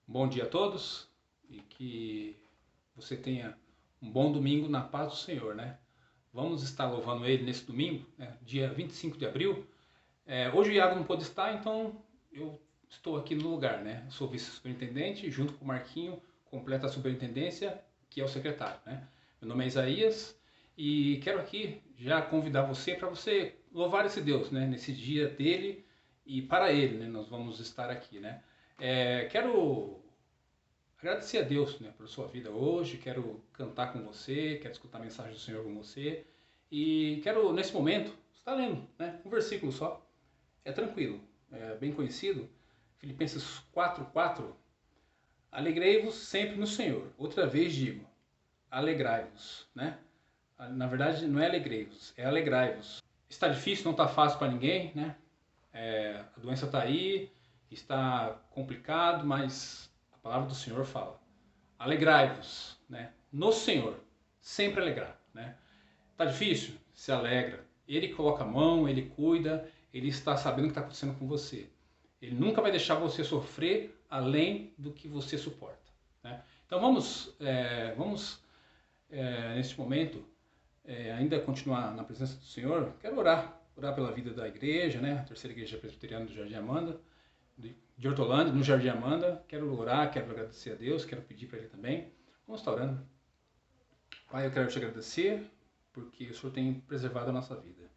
Bom dia a todos e que você tenha um bom domingo na paz do Senhor, né? Vamos estar louvando Ele nesse domingo, né? Dia 25 de abril. Hoje o Iago não pôde estar, então eu estou aqui no lugar, né? Eu sou vice-superintendente, junto com o Marquinho, completa a superintendência, que é o secretário, né? Meu nome é Isaías e quero aqui já convidar você para você louvar esse Deus, né? Nesse dia dele e para Ele, né? Nós vamos estar aqui, né? Quero agradecer a Deus, né, por sua vida hoje, quero cantar com você, quero escutar a mensagem do Senhor com você e quero, nesse momento, estar lendo, né, um versículo só, é tranquilo, é bem conhecido, Filipenses 4:4. Alegrei-vos sempre no Senhor. Outra vez digo, alegrai-vos, né? Na verdade, não é alegrei-vos, é alegrai-vos. Está difícil, não está fácil para ninguém, né? A doença está aí, está complicado, mas a palavra do Senhor fala: alegrai-vos, né? No Senhor, sempre alegrar, né? Tá difícil? Se alegra. Ele coloca a mão, ele cuida, ele está sabendo o que está acontecendo com você. Ele nunca vai deixar você sofrer além do que você suporta, né? Então vamos neste momento, ainda continuar na presença do Senhor. Quero orar pela vida da igreja, né? A terceira igreja presbiteriana do Jardim Amanda, de Hortolândia, no Jardim Amanda. Quero orar, quero agradecer a Deus, quero pedir para Ele também. Vamos estar orando. Pai, eu quero te agradecer porque o Senhor tem preservado a nossa vida.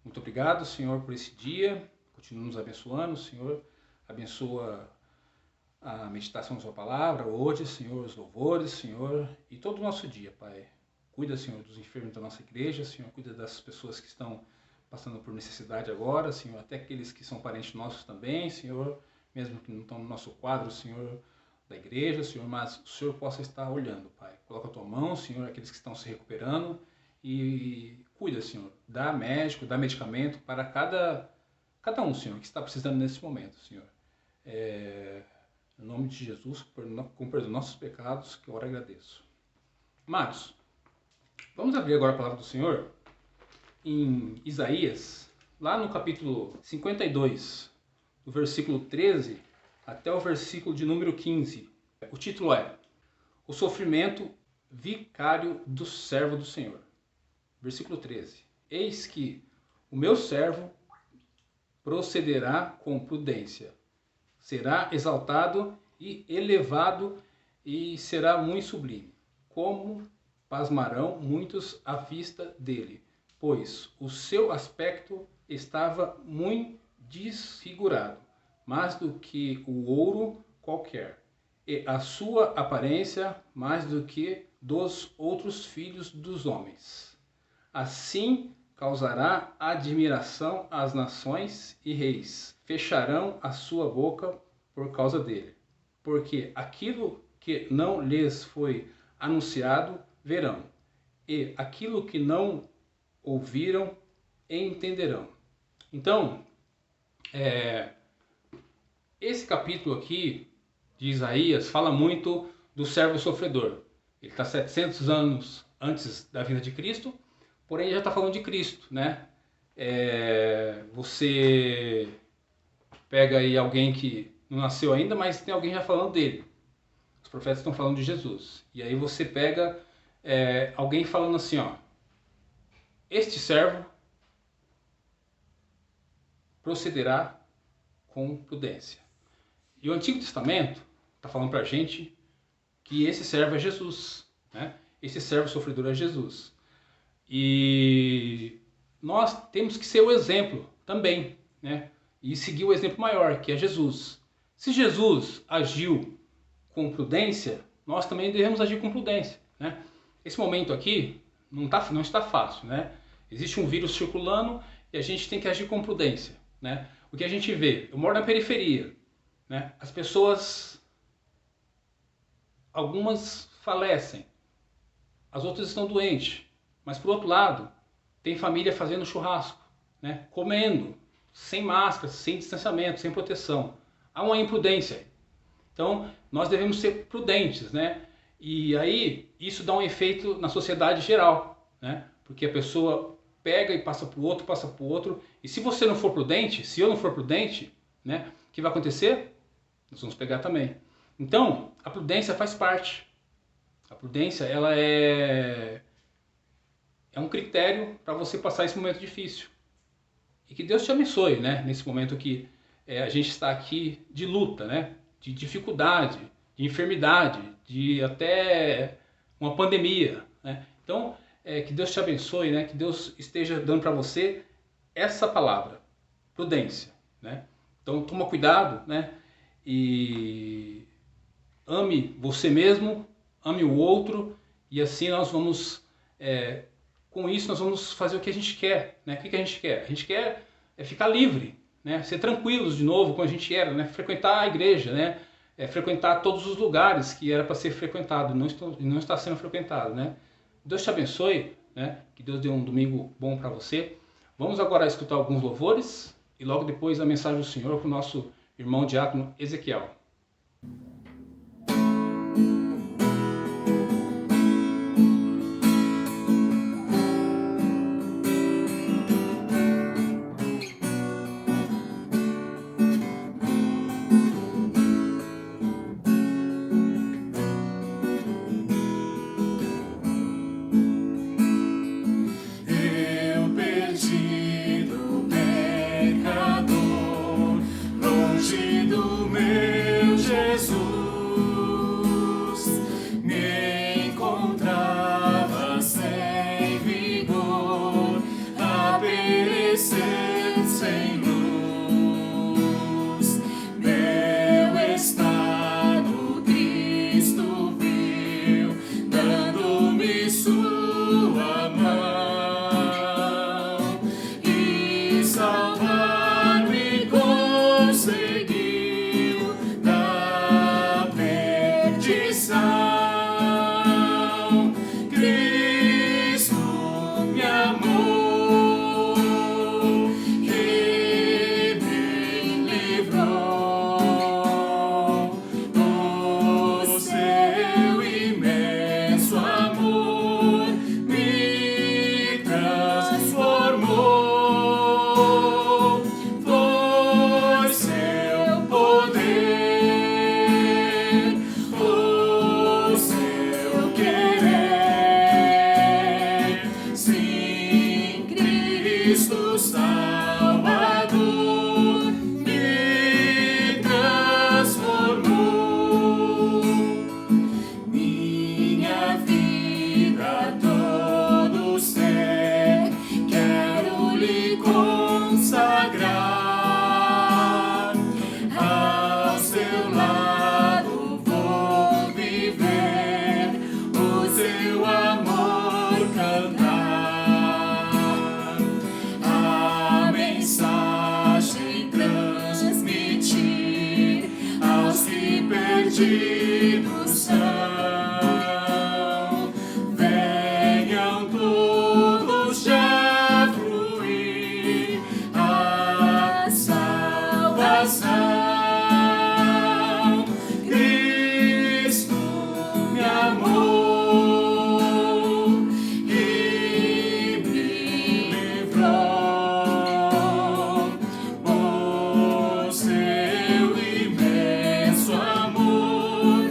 Muito obrigado, Senhor, por esse dia. Continua nos abençoando, Senhor. Abençoa a meditação da sua palavra hoje, Senhor, os louvores, Senhor, e todo o nosso dia, Pai. Cuida, Senhor, dos enfermos da nossa igreja, Senhor, cuida das pessoas que estão passando por necessidade agora, Senhor, até aqueles que são parentes nossos também, Senhor, mesmo que não estão no nosso quadro, Senhor, da igreja, Senhor, mas o Senhor possa estar olhando, Pai. Coloca a tua mão, Senhor, aqueles que estão se recuperando e cuida, Senhor, dá médico, dá medicamento para cada um, Senhor, que está precisando nesse momento, Senhor. Em nome de Jesus, com perdão dos nossos pecados, que eu oro e agradeço. Amados, vamos abrir agora a palavra do Senhor em Isaías, lá no capítulo 52, do versículo 13 até o versículo de número 15. O título é O Sofrimento Vicário do Servo do Senhor. Versículo 13. Eis que o meu servo procederá com prudência, será exaltado e elevado e será muito sublime. Como pasmarão muitos à vista dele, pois o seu aspecto estava muito desfigurado, mais do que o ouro qualquer, e a sua aparência mais do que dos outros filhos dos homens. Assim causará admiração às nações e reis, fecharão a sua boca por causa dele, porque aquilo que não lhes foi anunciado verão, e aquilo que não ouviram entenderão. Então, esse capítulo aqui de Isaías fala muito do servo sofredor. Ele está 700 anos antes da vinda de Cristo, porém já está falando de Cristo, né? Você pega aí alguém que não nasceu ainda, mas tem alguém já falando dele. Os profetas estão falando de Jesus. E aí você pega alguém falando assim, ó, este servo procederá com prudência. E o Antigo Testamento está falando para a gente que esse servo é Jesus, né? Esse servo sofredor é Jesus. E nós temos que ser o exemplo também, né? E seguir o exemplo maior, que é Jesus. Se Jesus agiu com prudência, nós também devemos agir com prudência, né? Esse momento aqui não está fácil, né? Existe um vírus circulando e a gente tem que agir com prudência, né? O que a gente vê, eu moro na periferia, né? As pessoas, algumas falecem, as outras estão doentes, mas por outro lado, tem família fazendo churrasco, né? Comendo, sem máscara, sem distanciamento, sem proteção. Há uma imprudência. Então, nós devemos ser prudentes, né? E aí, isso dá um efeito na sociedade geral, né? Porque a pessoa pega e passa para o outro, e se você não for prudente, se eu não for prudente, né? O que vai acontecer? Nós vamos pegar também. Então, a prudência faz parte. A prudência, ela é um critério para você passar esse momento difícil. E que Deus te abençoe, né? Nesse momento que a gente está aqui de luta, né? De dificuldade, de enfermidade, de até uma pandemia, né? Então, que Deus te abençoe, né? Que Deus esteja dando para você essa palavra, prudência, né? Então, toma cuidado, né? E ame você mesmo, ame o outro, e assim nós vamos, com isso nós vamos fazer o que a gente quer, né? O que a gente quer? A gente quer ficar livre, né? Ser tranquilos de novo como a gente era, né? Frequentar a igreja, né? Frequentar todos os lugares que era para ser frequentado, não está sendo frequentado, né? Deus te abençoe, né? Que Deus dê um domingo bom para você. Vamos agora escutar alguns louvores e logo depois a mensagem do Senhor para o nosso irmão diácono Ezequiel. perdidos são. Venham todos já fluir a salvação. Cristo me amou e me livrou. O seu imenso amor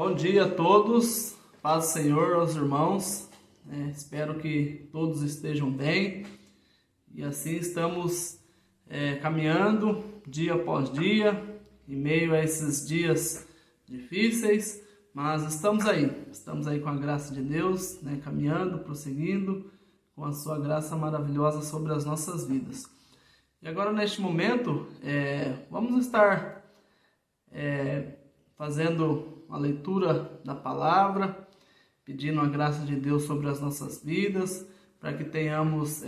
Bom dia a todos, paz do Senhor aos irmãos, espero que todos estejam bem e assim estamos caminhando dia após dia, em meio a esses dias difíceis, mas estamos aí com a graça de Deus, caminhando, prosseguindo com a sua graça maravilhosa sobre as nossas vidas. E agora neste momento vamos estar fazendo uma leitura da palavra, pedindo a graça de Deus sobre as nossas vidas, para que tenhamos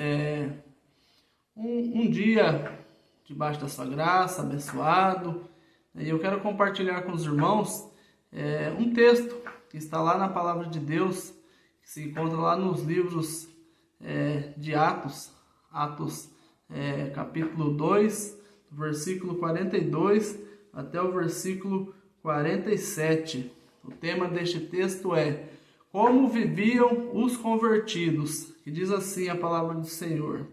um dia debaixo da sua graça, abençoado. E eu quero compartilhar com os irmãos um texto que está lá na palavra de Deus, que se encontra lá nos livros de Atos, capítulo 2, versículo 42 até o versículo 47. O tema deste texto é Como viviam os convertidos, que diz assim a palavra do Senhor.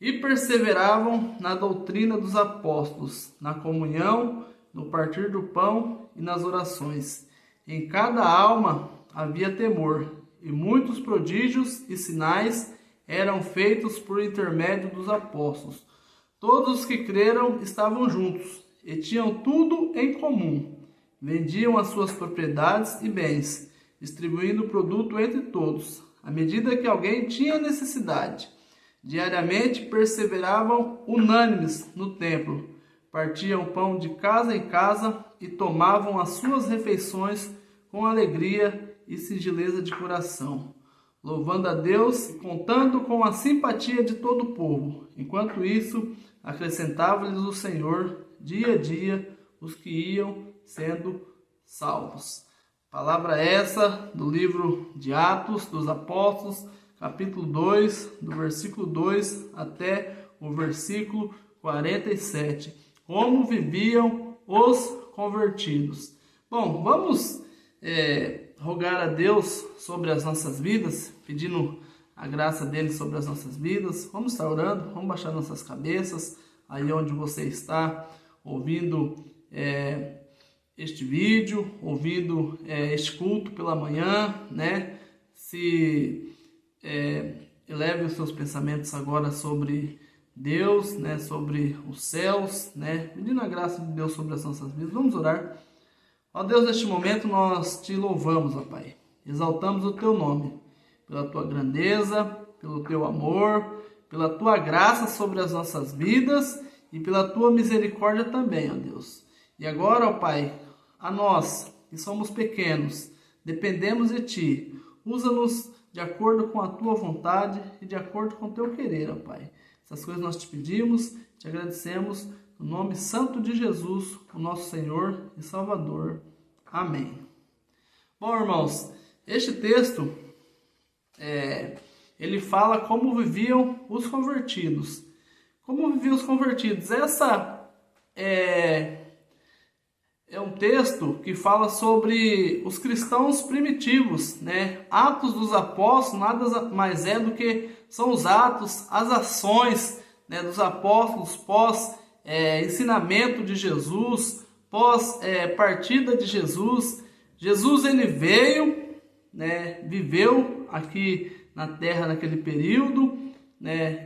E perseveravam na doutrina dos apóstolos, na comunhão, no partir do pão e nas orações. Em cada alma havia temor, e muitos prodígios e sinais eram feitos por intermédio dos apóstolos. Todos os que creram estavam juntos e tinham tudo em comum. Vendiam as suas propriedades e bens, distribuindo o produto entre todos, à medida que alguém tinha necessidade. Diariamente perseveravam unânimes no templo, partiam pão de casa em casa e tomavam as suas refeições com alegria e singeleza de coração, louvando a Deus, contando com a simpatia de todo o povo. Enquanto isso, acrescentava-lhes o Senhor, dia a dia, os que iam sendo salvos. Palavra essa do livro de Atos dos Apóstolos, capítulo 2, do versículo 2 até o versículo 47. Como viviam os convertidos. Bom, vamos rogar a Deus sobre as nossas vidas, pedindo a graça dele sobre as nossas vidas. Vamos estar orando, vamos baixar nossas cabeças, aí onde você está ouvindo este vídeo, ouvindo este culto pela manhã, se eleve os seus pensamentos agora sobre Deus, sobre os céus, pedindo a graça de Deus sobre as nossas vidas. Vamos orar. Ó Deus, neste momento nós te louvamos, ó Pai, exaltamos o teu nome, pela tua grandeza, pelo teu amor, pela tua graça sobre as nossas vidas e pela tua misericórdia também, ó Deus. E agora, ó Pai, a nós, que somos pequenos, dependemos de Ti. Usa-nos de acordo com a Tua vontade e de acordo com o Teu querer, ó Pai. Essas coisas nós te pedimos, te agradecemos, no nome santo de Jesus, o nosso Senhor e Salvador. Amém. Bom, irmãos, este texto, ele fala como viviam os convertidos. Como viviam os convertidos? Essa é um texto que fala sobre os cristãos primitivos, Atos dos Apóstolos nada mais é do que são os atos, as ações dos apóstolos pós ensinamento de Jesus, pós partida de Jesus. Jesus ele veio, viveu aqui na terra naquele período,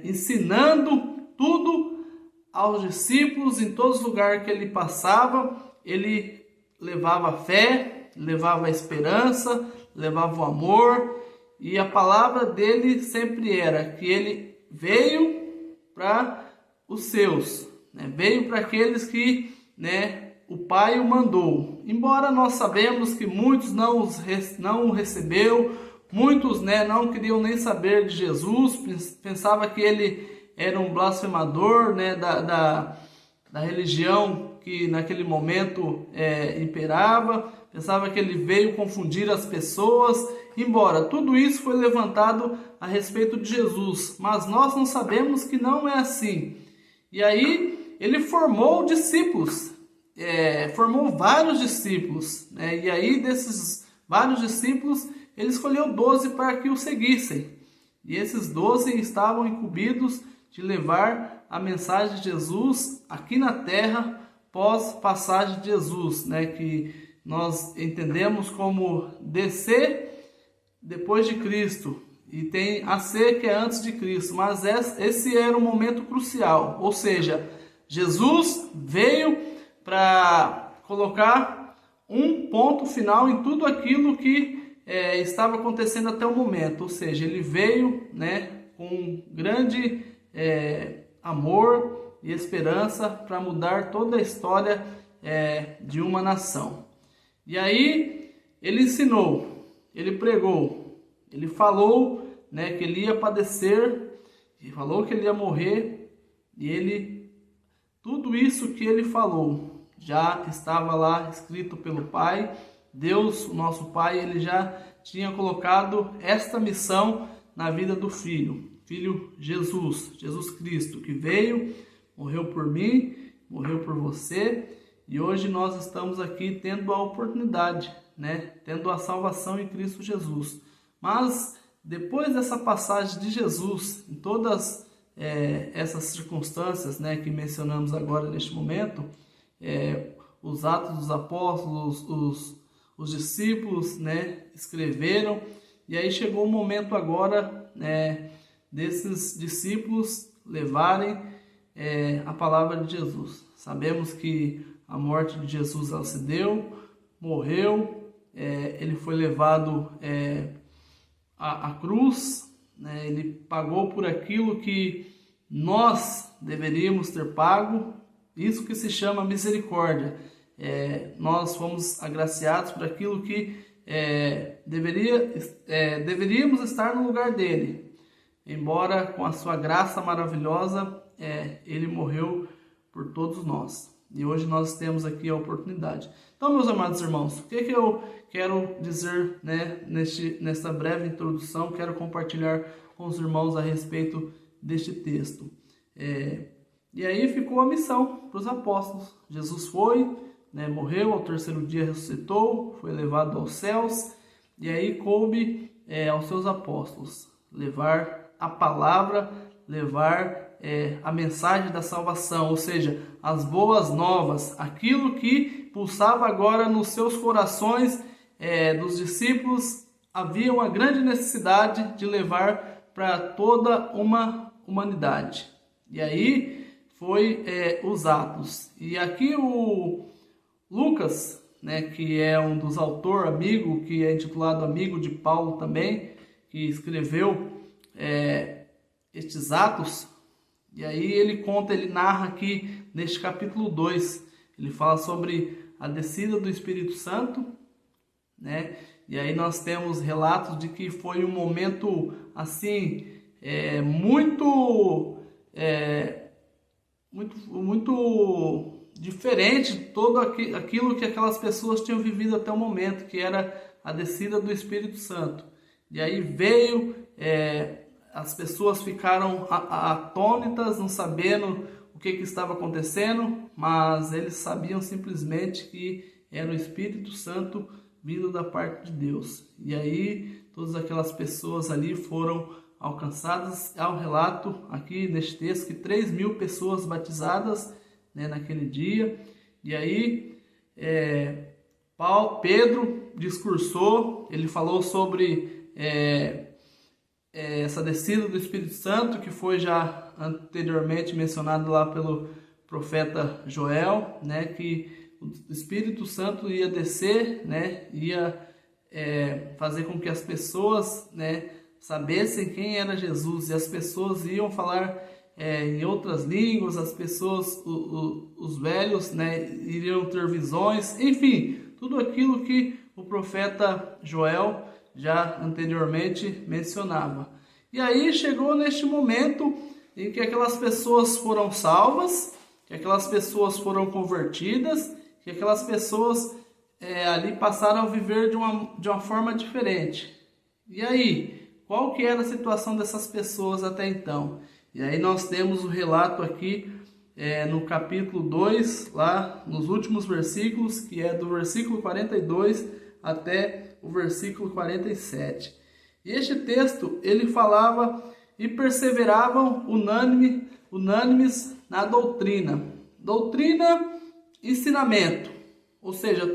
ensinando tudo aos discípulos em todos os lugares que ele passava. Ele levava a fé, levava a esperança, levava o amor, e a palavra dele sempre era que ele veio para os seus, veio para aqueles que o Pai o mandou. Embora nós sabemos que muitos não o recebeu, muitos não queriam nem saber de Jesus, pensava que ele era um blasfemador da religião que naquele momento imperava, pensava que ele veio confundir as pessoas, embora tudo isso foi levantado a respeito de Jesus, mas nós não sabemos que não é assim. E aí ele formou discípulos, formou vários discípulos, e aí desses vários discípulos ele escolheu 12 para que o seguissem, e esses 12 estavam incumbidos de levar a mensagem de Jesus aqui na terra pós passagem de Jesus, que nós entendemos como DC depois de Cristo, e tem AC que é antes de Cristo, mas esse era um momento crucial, ou seja, Jesus veio para colocar um ponto final em tudo aquilo que estava acontecendo até o momento, ou seja, ele veio, né, com grande amor e esperança para mudar toda a história de uma nação. E aí ele ensinou, ele pregou, ele falou, né, que ele ia padecer, ele falou que ele ia morrer, e tudo isso que ele falou já estava lá escrito pelo Pai. Deus, o nosso Pai, ele já tinha colocado esta missão na vida do Filho Jesus Cristo, que veio, morreu por mim, morreu por você, e hoje nós estamos aqui tendo a oportunidade, né, tendo a salvação em Cristo Jesus. Mas depois dessa passagem de Jesus, em todas essas circunstâncias, né, que mencionamos agora neste momento, os Atos dos Apóstolos, os discípulos, né, escreveram, e aí chegou o momento agora, desses discípulos levarem a palavra de Jesus. Sabemos que a morte de Jesus ela se deu, morreu, ele foi levado à cruz, né, ele pagou por aquilo que nós deveríamos ter pago, isso que se chama misericórdia. Nós fomos agraciados por aquilo que deveríamos estar no lugar dele. Embora com a sua graça maravilhosa, ele morreu por todos nós. E hoje nós temos aqui a oportunidade. Então, meus amados irmãos, o que eu quero dizer, né, nesta breve introdução, quero compartilhar com os irmãos a respeito deste texto. E aí ficou a missão para os apóstolos. Jesus foi, né, morreu, ao terceiro dia ressuscitou, foi levado aos céus, e aí coube aos seus apóstolos levar a palavra, levar a mensagem da salvação, ou seja, as boas novas, aquilo que pulsava agora nos seus corações dos discípulos. Havia uma grande necessidade de levar para toda uma humanidade. E aí foi os Atos. E aqui o Lucas, né, que é um dos autores, amigo, que é intitulado amigo de Paulo também, que escreveu estes Atos. E aí ele narra aqui neste capítulo 2, ele fala sobre a descida do Espírito Santo, né? E aí nós temos relatos de que foi um momento assim muito diferente de todo aquilo que aquelas pessoas tinham vivido até o momento, que era a descida do Espírito Santo. E aí veio, as pessoas ficaram atônitas, não sabendo o que estava acontecendo, mas eles sabiam simplesmente que era o Espírito Santo vindo da parte de Deus. E aí todas aquelas pessoas ali foram alcançadas. Há um relato aqui neste texto que 3.000 pessoas batizadas, né, naquele dia. E aí Pedro discursou, ele falou sobre essa descida do Espírito Santo, que foi já anteriormente mencionado lá pelo profeta Joel, né, que o Espírito Santo ia descer, né, ia fazer com que as pessoas, né, sabessem quem era Jesus, e as pessoas iam falar em outras línguas, as pessoas, os velhos, né, iriam ter visões, enfim, tudo aquilo que o profeta Joel já anteriormente mencionava. E aí chegou neste momento em que aquelas pessoas foram salvas, que aquelas pessoas foram convertidas, que aquelas pessoas ali passaram a viver de uma forma diferente. E aí, qual que era a situação dessas pessoas até então? E aí nós temos o relato aqui no capítulo 2, lá nos últimos versículos, que é do versículo 42 até o versículo 47. E este texto, ele falava: e perseveravam unânimes na doutrina. Doutrina, ensinamento. Ou seja,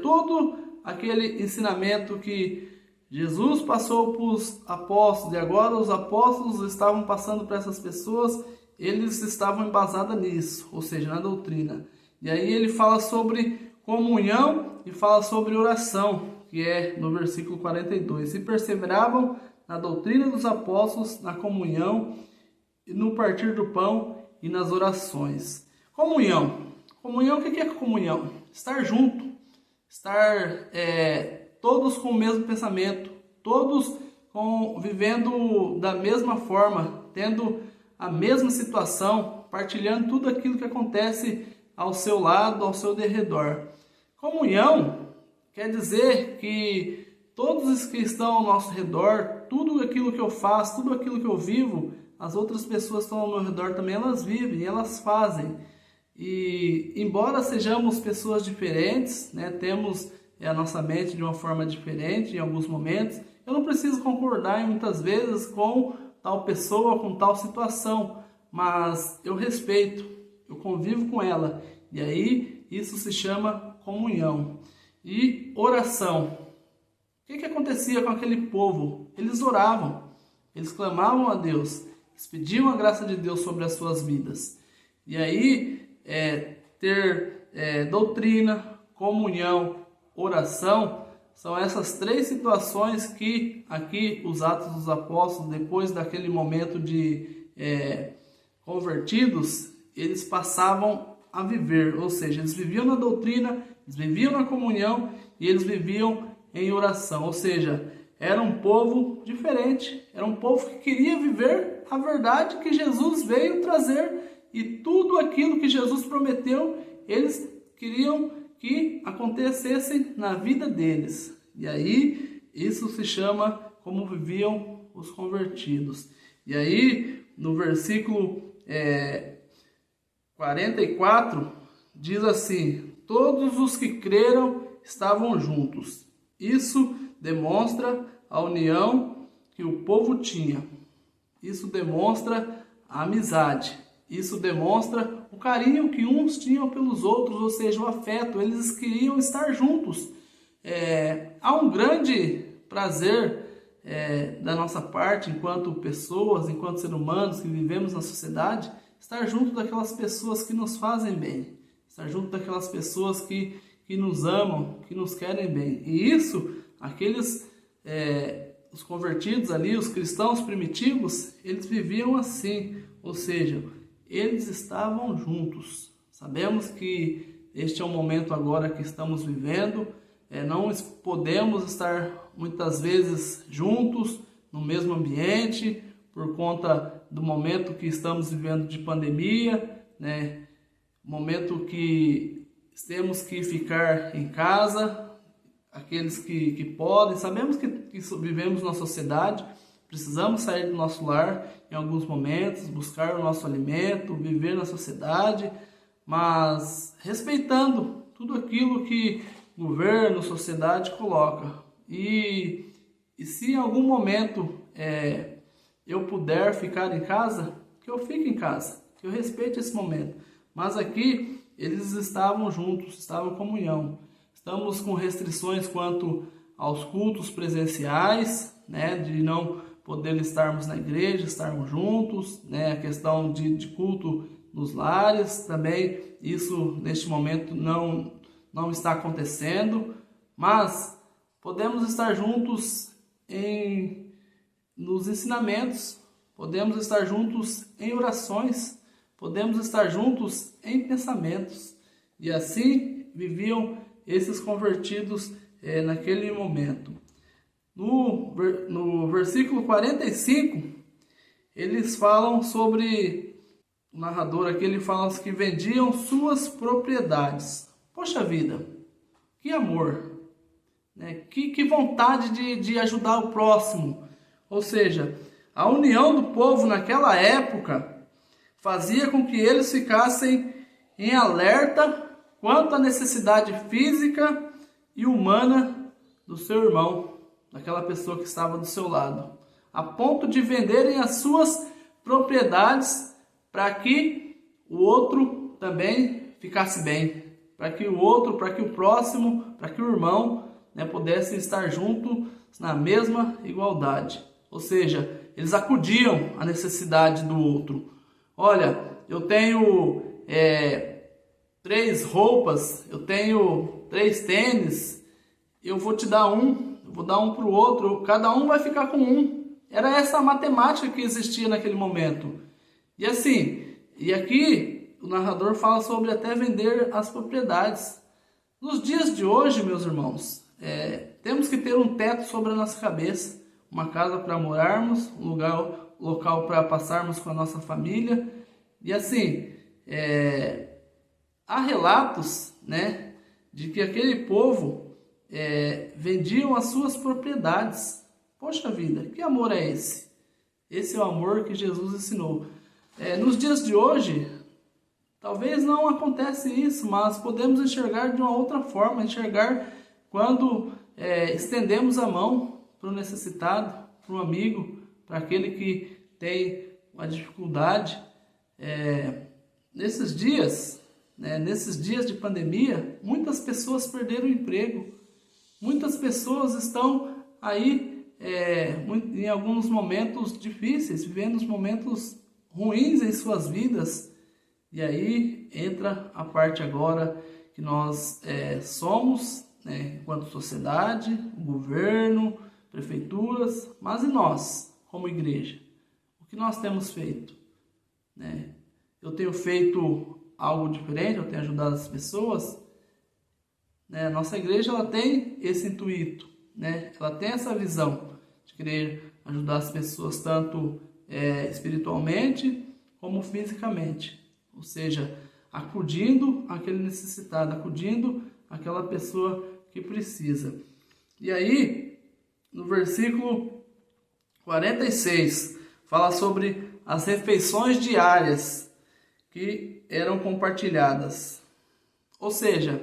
aquele ensinamento que Jesus passou para os apóstolos, e agora os apóstolos estavam passando para essas pessoas, eles estavam embasados nisso, ou seja, na doutrina. E aí ele fala sobre comunhão e fala sobre oração, que é no versículo 42. E perseveravam na doutrina dos apóstolos, na comunhão, no partir do pão e nas orações. Comunhão. Comunhão, o que é comunhão? Estar junto, estar todos com o mesmo pensamento, todos vivendo da mesma forma, tendo a mesma situação, partilhando tudo aquilo que acontece ao seu lado, ao seu derredor. Comunhão quer dizer que todos os que estão ao nosso redor, tudo aquilo que eu faço, tudo aquilo que eu vivo, as outras pessoas que estão ao meu redor também, elas vivem, elas fazem. E embora sejamos pessoas diferentes, né, temos a nossa mente de uma forma diferente em alguns momentos, eu não preciso concordar muitas vezes com tal pessoa, com tal situação, mas eu respeito, eu convivo com ela, e aí isso se chama comunhão. E oração. O que acontecia com aquele povo? Eles oravam, eles clamavam a Deus, eles pediam a graça de Deus sobre as suas vidas. E aí, ter doutrina, comunhão, oração, são essas três situações que aqui os Atos dos Apóstolos, depois daquele momento de convertidos, eles passavam a viver, ou seja, eles viviam na doutrina, eles viviam na comunhão e eles viviam em oração, ou seja, era um povo diferente, era um povo que queria viver a verdade que Jesus veio trazer e tudo aquilo que Jesus prometeu, eles queriam que acontecessem na vida deles. E aí, isso se chama como viviam os convertidos. E aí, no versículo 44, diz assim: todos os que creram estavam juntos. Isso demonstra a união que o povo tinha. Isso demonstra a amizade. Isso demonstra o carinho que uns tinham pelos outros, ou seja, o afeto. Eles queriam estar juntos. Há um grande prazer da nossa parte, enquanto pessoas, enquanto seres humanos que vivemos na sociedade, estar junto daquelas pessoas que nos fazem bem. Estar junto daquelas pessoas que nos amam, que nos querem bem. E isso, os convertidos ali, os cristãos primitivos, eles viviam assim, ou seja, eles estavam juntos. Sabemos que este é um momento agora que estamos vivendo, não podemos estar muitas vezes juntos no mesmo ambiente por conta do momento que estamos vivendo de pandemia, né? Momento que temos que ficar em casa, aqueles que podem. Sabemos que vivemos na sociedade, precisamos sair do nosso lar em alguns momentos, buscar o nosso alimento, viver na sociedade, mas respeitando tudo aquilo que o governo, a sociedade coloca. E se em algum momento eu puder ficar em casa, que eu fique em casa, que eu respeite esse momento. Mas aqui eles estavam juntos, estavam em comunhão. Estamos com restrições quanto aos cultos presenciais, né, de não poder estarmos na igreja, estarmos juntos, né, a questão de culto nos lares também, isso neste momento não está acontecendo, mas podemos estar juntos nos ensinamentos, podemos estar juntos em orações, podemos estar juntos em pensamentos. E assim viviam esses convertidos naquele momento. No versículo 45, eles falam sobre, o narrador aqui, ele fala que vendiam suas propriedades. Poxa vida, que amor, né? Que vontade de ajudar o próximo. Ou seja, a união do povo naquela época fazia com que eles ficassem em alerta quanto à necessidade física e humana do seu irmão, daquela pessoa que estava do seu lado, a ponto de venderem as suas propriedades para que o outro também ficasse bem, para que o outro, para que o próximo, para que o irmão né, pudessem estar juntos na mesma igualdade. Ou seja, eles acudiam à necessidade do outro. Olha, eu tenho 3 roupas, eu tenho 3 tênis, eu vou te dar um, eu vou dar um para o outro, cada um vai ficar com um. Era essa a matemática que existia naquele momento. E assim, e aqui o narrador fala sobre até vender as propriedades. Nos dias de hoje, meus irmãos, temos que ter um teto sobre a nossa cabeça, uma casa para morarmos, um local para passarmos com a nossa família. E assim, há relatos, né, de que aquele povo vendiam as suas propriedades. Poxa vida, que amor é esse? Esse é o amor que Jesus ensinou. Nos dias de hoje, talvez não acontece isso, mas podemos enxergar de uma outra forma, enxergar quando estendemos a mão para o necessitado, para o amigo, para aquele que tem uma dificuldade. Nesses dias de pandemia, muitas pessoas perderam o emprego, muitas pessoas estão aí em alguns momentos difíceis, vivendo momentos ruins em suas vidas. E aí entra a parte agora que nós somos, né, enquanto sociedade, governo, prefeituras, mas e nós, como igreja? O que nós temos feito? Eu tenho feito algo diferente, eu tenho ajudado as pessoas. A nossa igreja ela tem esse intuito, ela tem essa visão de querer ajudar as pessoas tanto espiritualmente como fisicamente. Ou seja, acudindo àquele necessitado, acudindo àquela pessoa que precisa. E aí, no versículo 46, fala sobre as refeições diárias que eram compartilhadas. Ou seja,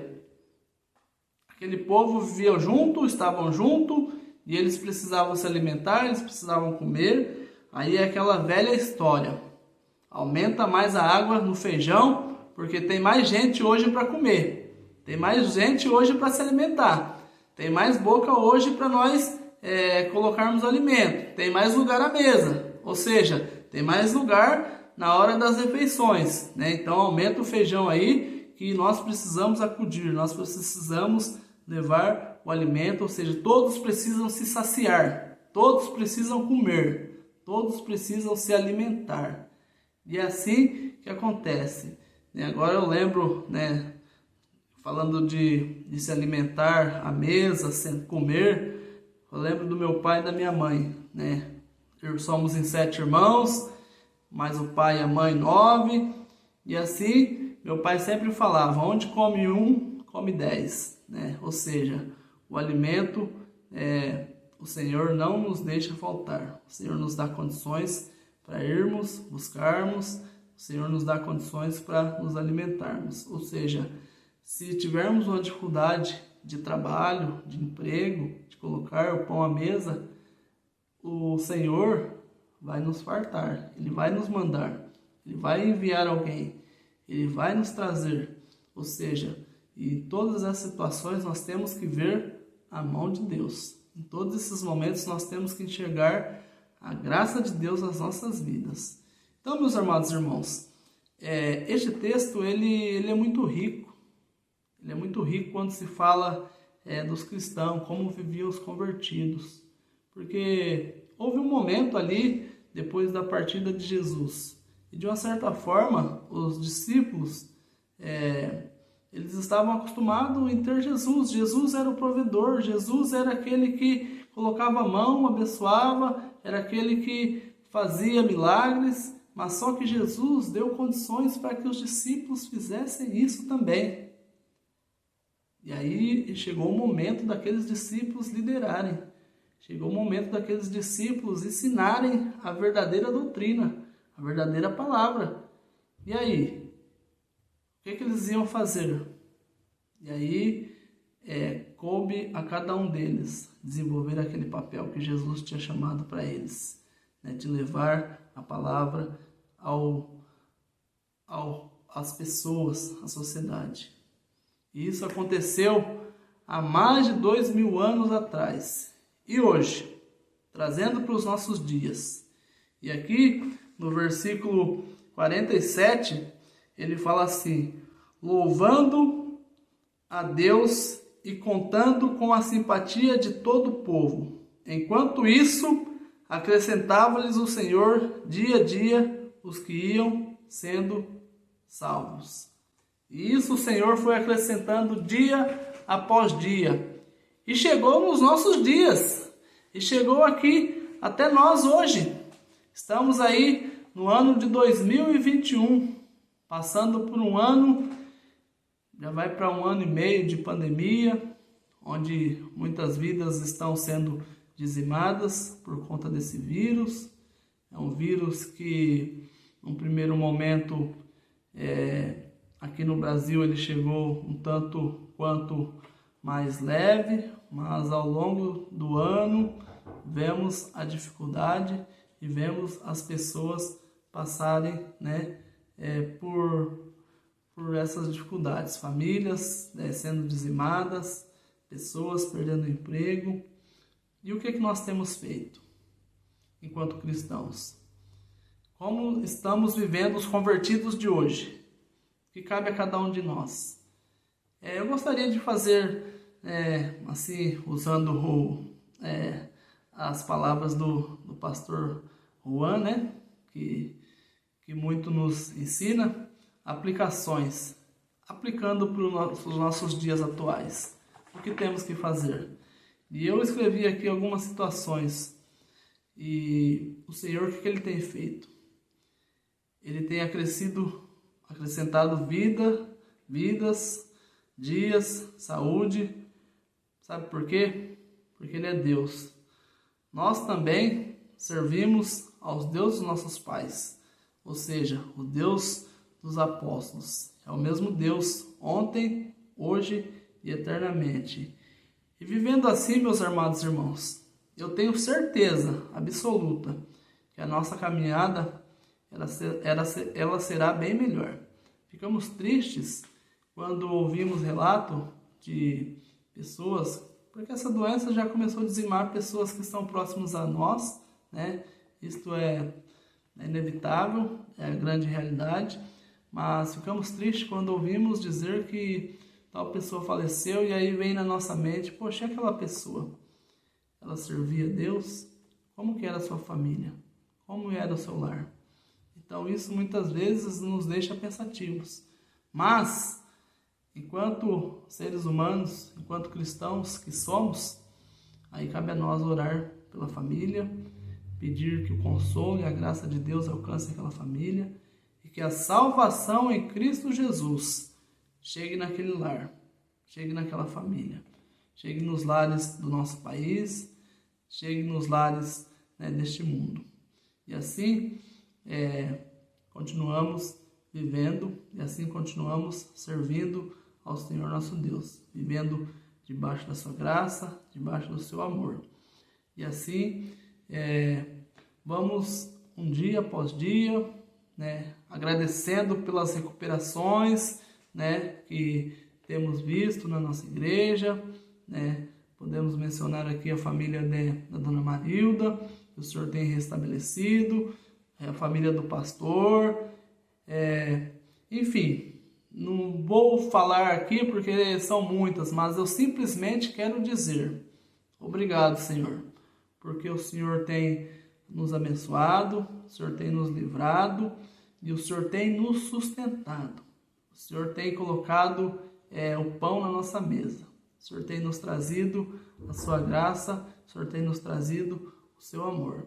aquele povo vivia junto, estavam junto, e eles precisavam se alimentar, eles precisavam comer. Aí é aquela velha história. Aumenta mais a água no feijão, porque tem mais gente hoje para comer. Tem mais gente hoje para se alimentar. Tem mais boca hoje para nós colocarmos alimento. Tem mais lugar à mesa. Ou seja, tem mais lugar na hora das refeições. Então aumenta o feijão aí, que nós precisamos acudir. Nós precisamos levar o alimento. Ou seja, todos precisam se saciar. Todos precisam comer. Todos precisam se alimentar. E é assim que acontece. Agora eu lembro, falando de se alimentar à mesa, sem comer, eu lembro do meu pai e da minha mãe. Somos em 7 irmãos, mais o pai e a mãe 9. E assim, meu pai sempre falava, onde come um, come 10. Ou seja, o alimento, o Senhor não nos deixa faltar. O Senhor nos dá condições para irmos, buscarmos, o Senhor nos dá condições para nos alimentarmos. Ou seja, se tivermos uma dificuldade de trabalho, de emprego, de colocar o pão à mesa, o Senhor vai nos fartar, Ele vai nos mandar, Ele vai enviar alguém, Ele vai nos trazer. Ou seja, em todas as situações nós temos que ver a mão de Deus. Em todos esses momentos nós temos que enxergar a graça de Deus nas nossas vidas. Então, meus amados irmãos, este texto ele é muito rico. Ele é muito rico quando se fala dos cristãos, como viviam os convertidos. Porque houve um momento ali, depois da partida de Jesus, e de uma certa forma, os discípulos, eles estavam acostumados em ter Jesus. Jesus era o provedor, Jesus era aquele que colocava a mão, abençoava, era aquele que fazia milagres, mas só que Jesus deu condições para que os discípulos fizessem isso também. E aí chegou o momento daqueles discípulos liderarem. Chegou o momento daqueles discípulos ensinarem a verdadeira doutrina, a verdadeira palavra. E aí? O que eles iam fazer? E aí coube a cada um deles desenvolver aquele papel que Jesus tinha chamado para eles, de levar a palavra às pessoas, à sociedade. E isso aconteceu há mais de 2000 anos atrás. E hoje, trazendo para os nossos dias. E aqui, no versículo 47, ele fala assim: louvando a Deus e contando com a simpatia de todo o povo. Enquanto isso, acrescentava-lhes o Senhor dia a dia os que iam sendo salvos. E isso o Senhor foi acrescentando dia após dia. E chegou nos nossos dias. E chegou aqui até nós hoje. Estamos aí no ano de 2021, passando por um ano, já vai para 1 ano e meio de pandemia, onde muitas vidas estão sendo dizimadas por conta desse vírus. É um vírus que, num primeiro momento, aqui no Brasil ele chegou um tanto quanto mais leve, mas ao longo do ano vemos a dificuldade e vemos as pessoas passarem, por essas dificuldades, famílias sendo dizimadas, pessoas perdendo emprego. E o que nós temos feito enquanto cristãos? Como estamos vivendo os convertidos de hoje? Que cabe a cada um de nós. Eu gostaria de fazer, assim, usando as palavras do pastor Juan, que muito nos ensina, aplicações, aplicando para os nossos dias atuais. O que temos que fazer? E eu escrevi aqui algumas situações. E o Senhor, o que Ele tem feito? Ele tem acrescentado vidas, dias, saúde. Sabe por quê? Porque Ele é Deus. Nós também servimos aos deuses dos nossos pais, ou seja, o Deus dos apóstolos. É o mesmo Deus ontem, hoje e eternamente. E vivendo assim, meus amados irmãos, eu tenho certeza absoluta que a nossa caminhada ela será bem melhor. Ficamos tristes quando ouvimos relato de pessoas, porque essa doença já começou a dizimar pessoas que estão próximas a nós, Isto é inevitável, é a grande realidade, mas ficamos tristes quando ouvimos dizer que tal pessoa faleceu e aí vem na nossa mente, poxa, e aquela pessoa? Ela servia a Deus? Como que era a sua família? Como era o seu lar? Então isso muitas vezes nos deixa pensativos. Mas, enquanto seres humanos, enquanto cristãos que somos, aí cabe a nós orar pela família, pedir que o consolo e a graça de Deus alcance aquela família e que a salvação em Cristo Jesus chegue naquele lar, chegue naquela família, chegue nos lares do nosso país, chegue nos lares deste mundo. E assim continuamos vivendo e assim continuamos servindo ao Senhor nosso Deus, vivendo debaixo da sua graça, debaixo do seu amor. E assim vamos um dia após dia, agradecendo pelas recuperações, que temos visto na nossa igreja, Podemos mencionar aqui a família da Dona Marilda, que o Senhor tem restabelecido, a família do pastor, enfim, não vou falar aqui porque são muitas, mas eu simplesmente quero dizer, obrigado, Senhor, porque o Senhor tem nos abençoado, o Senhor tem nos livrado e o Senhor tem nos sustentado. O Senhor tem colocado o pão na nossa mesa. O Senhor tem nos trazido a sua graça, o Senhor tem nos trazido o seu amor.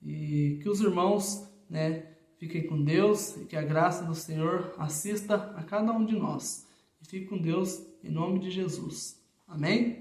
E que os irmãos, fiquem com Deus e que a graça do Senhor assista a cada um de nós. E fique com Deus em nome de Jesus. Amém?